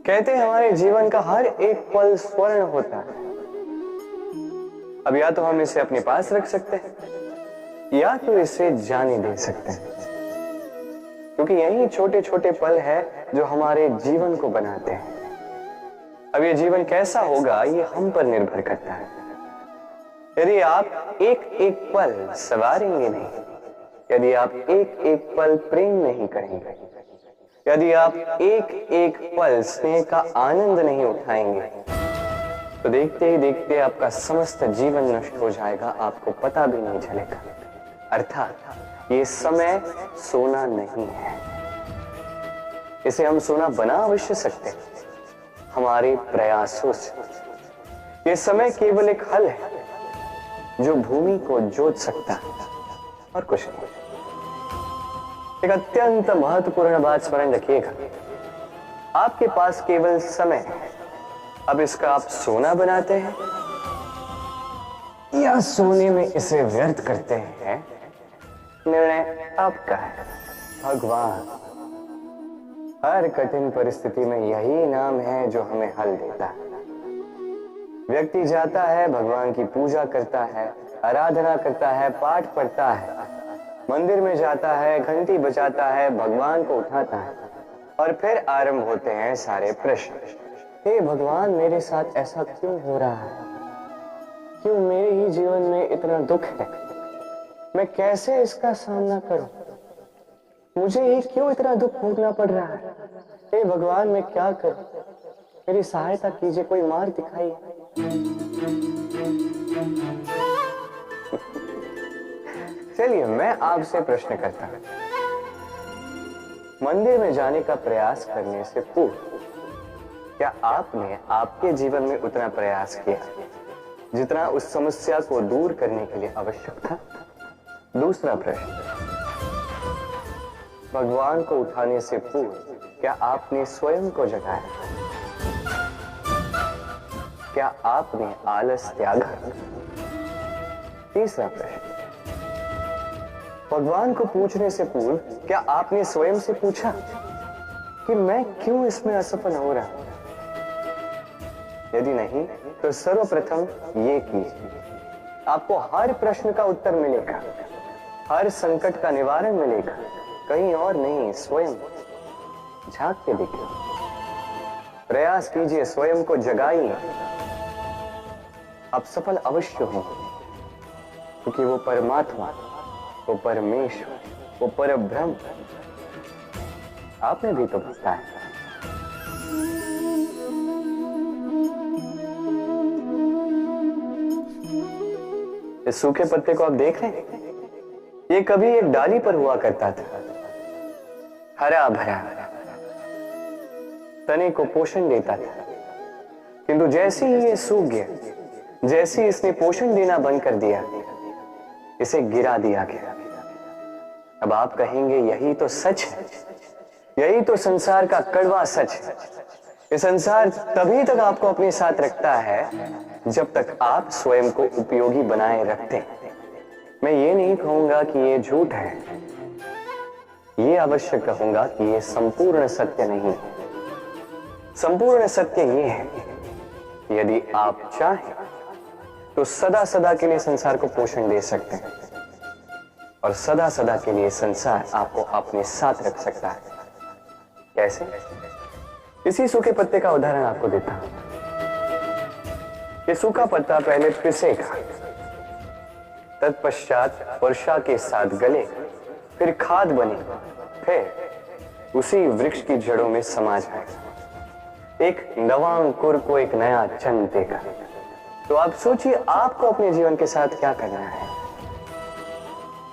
कहते हैं हमारे जीवन का हर एक पल स्वर्ण होता है। अब या तो हम इसे अपने पास रख सकते हैं या तो इसे जाने दे सकते हैं, क्योंकि यही छोटे छोटे पल है जो हमारे जीवन को बनाते हैं। अब ये जीवन कैसा होगा ये हम पर निर्भर करता है। यदि आप एक एक पल सवारेंगे नहीं, यदि आप एक एक पल प्रेम नहीं करेंगे, यदि आप एक एक पल स्नेह का आनंद नहीं उठाएंगे, तो देखते ही देखते आपका समस्त जीवन नष्ट हो जाएगा, आपको पता भी नहीं चलेगा। अर्थात ये समय सोना नहीं है। इसे हम सोना बना अवश्य सकते हैं हमारे प्रयासों से। ये समय केवल एक हल है जो भूमि को जोत सकता है और कुछ नहीं। एक अत्यंत महत्वपूर्ण बात स्मरण रखिएगा, आपके पास केवल समय है। अब इसका आप सोना बनाते हैं या सोने में इसे व्यर्थ करते हैं, निर्णय आपका है। भगवान हर कठिन परिस्थिति में यही नाम है जो हमें हल देता है। व्यक्ति जाता है, भगवान की पूजा करता है, आराधना करता है, पाठ पढ़ता है, मंदिर में जाता है, घंटी बजाता है, भगवान को उठाता है और फिर आरंभ होते हैं सारे प्रश्न। हे भगवान, मेरे साथ ऐसा क्यों हो रहा है? क्यों मेरे ही जीवन में इतना दुख है? मैं कैसे इसका सामना करूं? मुझे ही क्यों इतना दुख भोगना पड़ रहा है? हे भगवान, मैं क्या करूं? मेरी सहायता कीजिए, कोई मार्ग दिखाइए। चलिए मैं आपसे प्रश्न करता हूं, मंदिर में जाने का प्रयास करने से पूर्व क्या आपने आपके जीवन में उतना प्रयास किया जितना उस समस्या को दूर करने के लिए आवश्यक था? दूसरा प्रश्न, भगवान को उठाने से पूर्व क्या आपने स्वयं को जगाया? क्या आपने आलस त्यागा? तीसरा प्रश्न, भगवान को पूछने से पूर्व क्या आपने स्वयं से पूछा कि मैं क्यों इसमें असफल हो रहा हूं? यदि नहीं तो सर्वप्रथम ये कीजिए, आपको हर प्रश्न का उत्तर मिलेगा, हर संकट का निवारण मिलेगा, कहीं और नहीं, स्वयं झांक के देखिए, प्रयास कीजिए, स्वयं को जगाइए, आप सफल अवश्य होंगे, क्योंकि वो परमात्मा, वो परमेश्वर, वो परब्रह्म आपने भी तो बताया। इस सूखे पत्ते को आप देख रहे हैं, ये कभी एक डाली पर हुआ करता था, हरा भरा, तने को पोषण देता था, किंतु जैसे ही ये सूख गया, जैसे ही इसने पोषण देना बंद कर दिया, इसे गिरा दिया गया। अब आप कहेंगे यही तो सच है, यही तो संसार का कड़वा सच है। ये संसार तभी तक आपको अपने साथ रखता है जब तक आप स्वयं को उपयोगी बनाए रखते हैं। मैं ये नहीं कहूंगा कि ये झूठ है, ये अवश्य कहूंगा कि ये संपूर्ण सत्य नहीं है। संपूर्ण सत्य ये है, यदि आप चाहें तो सदा सदा के लिए संसार को पोषण दे सकते हैं और सदा सदा के लिए संसार आपको अपने साथ रख सकता है। कैसे? इसी सूखे पत्ते का उदाहरण आपको देता हूं। ये सूखा पत्ता पहले पिसेगा, तत्पश्चात वर्षा के साथ गलेगा, फिर खाद बनेगा, फिर उसी वृक्ष की जड़ों में समा जाएगा, एक नवा अंकुर को एक नया जन्म देगा। तो आप सोचिए आपको अपने जीवन के साथ क्या करना है।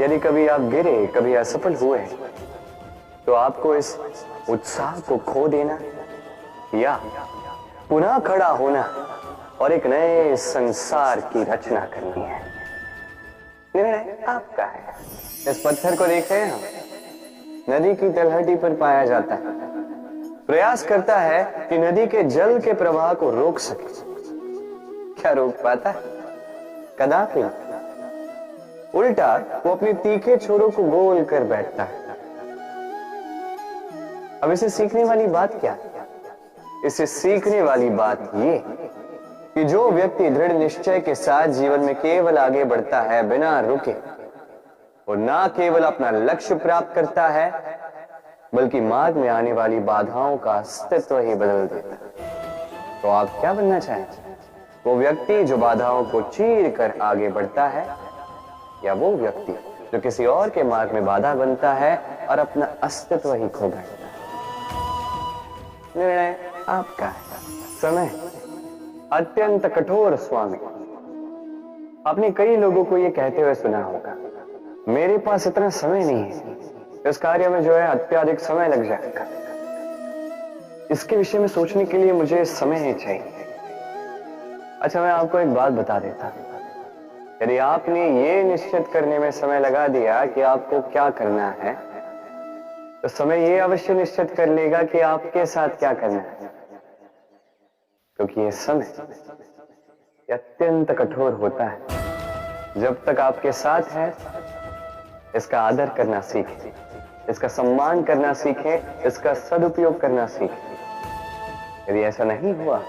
यदि कभी आप गिरे, कभी असफल हुए, तो आपको इस उत्साह को खो देना या पुनः खड़ा होना और एक नए संसार की रचना करनी है। निर्णय आपका है। इस पत्थर को देख रहे हैं हम, नदी की तलहटी पर पाया जाता है, प्रयास करता है कि नदी के जल के प्रवाह को रोक सके। क्या रोक पाता है? कदापि। उल्टा वो अपने तीखे छोरों को गोल कर बैठता है। अब इसे सीखने वाली बात क्या? इससे सीखने वाली बात ये कि जो व्यक्ति दृढ़ निश्चय के साथ जीवन में केवल आगे बढ़ता है बिना रुके, वो ना केवल अपना लक्ष्य प्राप्त करता है बल्कि मार्ग में आने वाली बाधाओं का अस्तित्व ही बदल देता है। तो आप क्या बनना चाहेंगे? वो व्यक्ति जो बाधाओं को चीर कर आगे बढ़ता है, या वो व्यक्ति जो किसी और के मार्ग में बाधा बनता है और अपना अस्तित्व ही खो बैठता है? निर्णय आपका है। समय अत्यंत कठोर स्वामी। आपने कई लोगों को यह कहते हुए सुना होगा, मेरे पास इतना समय नहीं है, इस कार्य में जो है अत्यधिक समय लग जाएगा, इसके विषय में सोचने के लिए मुझे समय ही चाहिए। अच्छा, मैं आपको एक बात बता देता हूं, यदि आपने ये निश्चित करने में समय लगा दिया कि आपको क्या करना है, तो समय ये अवश्य निश्चित कर लेगा कि आपके साथ क्या करना है, क्योंकि ये समय अत्यंत कठोर होता है। जब तक आपके साथ है, इसका आदर करना सीखें, इसका सम्मान करना सीखें, इसका सदुपयोग करना सीखें। यदि ऐसा नहीं हुआ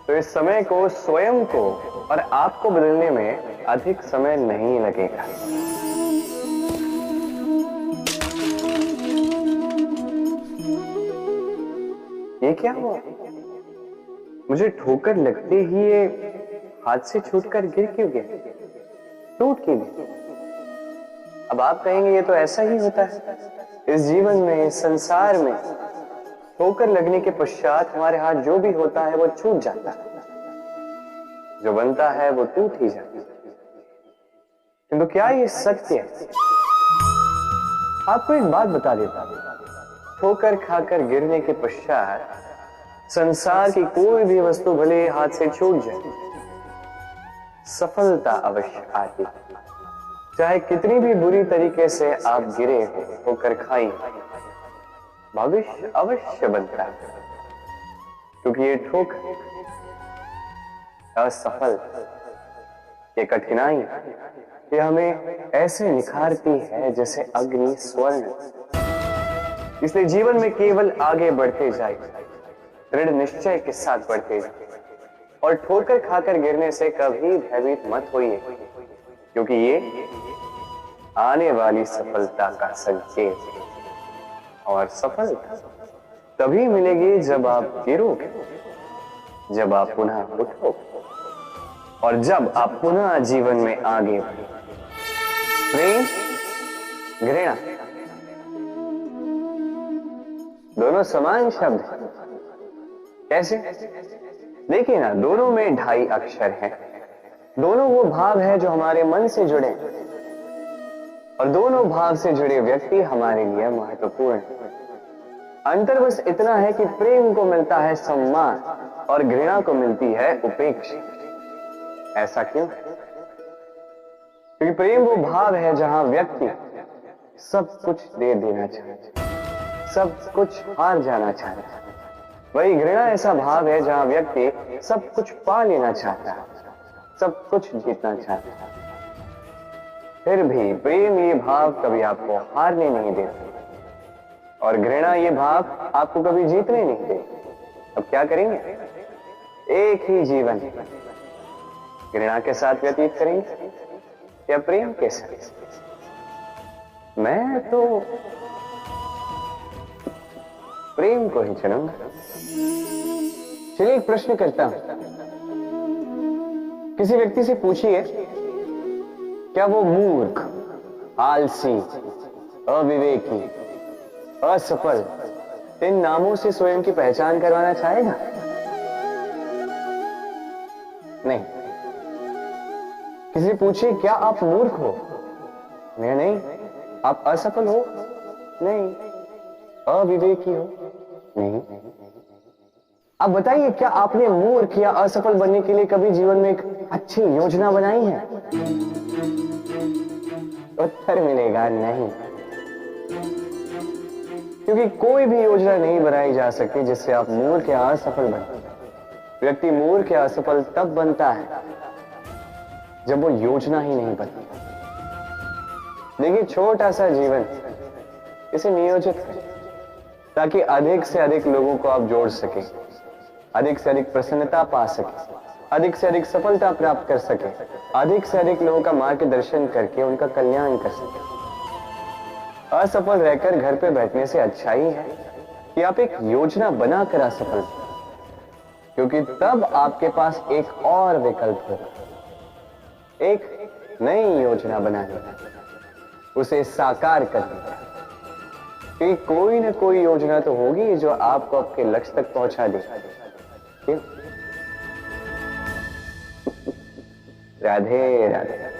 तो इस समय को, स्वयं को और आपको बदलने में अधिक समय नहीं लगेगा। ये क्या हुआ? मुझे ठोकर लगते ही ये हाथ से छूटकर गिर क्यों गया, टूट क्यों गया? अब आप कहेंगे ये तो ऐसा ही होता है इस जीवन में, इस संसार में। ठोकर लगने के पश्चात हमारे हाथ जो भी होता है वो छूट जाता है, जो बनता है वो टूट ही जाता है। किंतु क्या ये सत्य है? आपको एक बात बता देता हूं, ठोकर खाकर गिरने के पश्चात संसार की कोई भी वस्तु भले हाथ से छूट जाए, सफलता अवश्य आती। चाहे कितनी भी बुरी तरीके से आप गिरे हो, ठोकर खाई, भविष्य अवश्य बनता है, क्योंकि ये ठोकर, असफल, ये कठिनाई, ये हमें ऐसे निखारती है जैसे अग्नि स्वर्ण। इसलिए जीवन में केवल आगे बढ़ते जाए, दृढ़ निश्चय के साथ बढ़ते जाए, और ठोकर खाकर गिरने से कभी भयभीत मत होइए, क्योंकि ये आने वाली सफलता का संकेत है। और सफलता तभी मिलेगी जब आप गिरोगे, जब आप पुनः उठोगे, और जब आप पुनः जीवन में आगे बढ़े। प्रेम, घृणा दोनों समान शब्द हैं। कैसे? देखिए ना, दोनों में 2.5 अक्षर हैं, दोनों वो भाव है जो हमारे मन से जुड़े, और दोनों भाव से जुड़े व्यक्ति हमारे लिए महत्वपूर्ण है। अंतर बस इतना है कि प्रेम को मिलता है सम्मान और घृणा को मिलती है उपेक्षा। ऐसा क्यों? क्योंकि प्रेम वो भाव है जहां व्यक्ति सब कुछ दे देना चाहता है, सब कुछ हार जाना चाहता है। वही घृणा ऐसा भाव है जहां व्यक्ति सब कुछ पा लेना चाहता है, सब कुछ जीतना चाहता है। फिर भी प्रेम ये भाव कभी आपको हारने नहीं देता, और घृणा ये भाव आपको कभी जीतने नहीं देता। अब क्या करेंगे? एक ही जीवन घृणा के साथ व्यतीत करेंगे या प्रेम के साथ? मैं तो प्रेम को ही चुनूंगा। चलिए एक प्रश्न करता हूं, किसी व्यक्ति से पूछिए, क्या वो मूर्ख, आलसी, अविवेकी, असफल, इन नामों से स्वयं की पहचान करवाना चाहेगा? नहीं। किसी पूछिए, क्या आप मूर्ख हो? नहीं। आप असफल हो? नहीं। अविवेकी हो? नहीं। अब बताइए, क्या आपने मूर्ख या असफल बनने के लिए कभी जीवन में एक अच्छी योजना बनाई है? उत्तर मिलेगा नहीं, क्योंकि कोई भी योजना नहीं बनाई जा सकती जिससे आप मूर्ख या असफल बने। व्यक्ति मूर्ख या असफल तब बनता है जब वो योजना ही नहीं बनती। देखिए, छोटा सा जीवन, इसे नियोजित करें, ताकि अधिक से अधिक लोगों को आप जोड़ सके, अधिक से अधिक प्रसन्नता पा सके, अधिक से अधिक सफलता प्राप्त कर सके, अधिक से अधिक लोगों का मार्गदर्शन करके उनका कल्याण कर सके। असफल रहकर घर पे बैठने से अच्छा ही है कि आप एक योजना बनाकर असफल हो, क्योंकि तब आपके पास एक और विकल्प होगा, एक नई योजना बनाने का, उसे साकार करने का। कि कोई ना कोई योजना तो होगी जो आपको आपके लक्ष्य तक पहुंचा दे। क्यों? राधे राधे।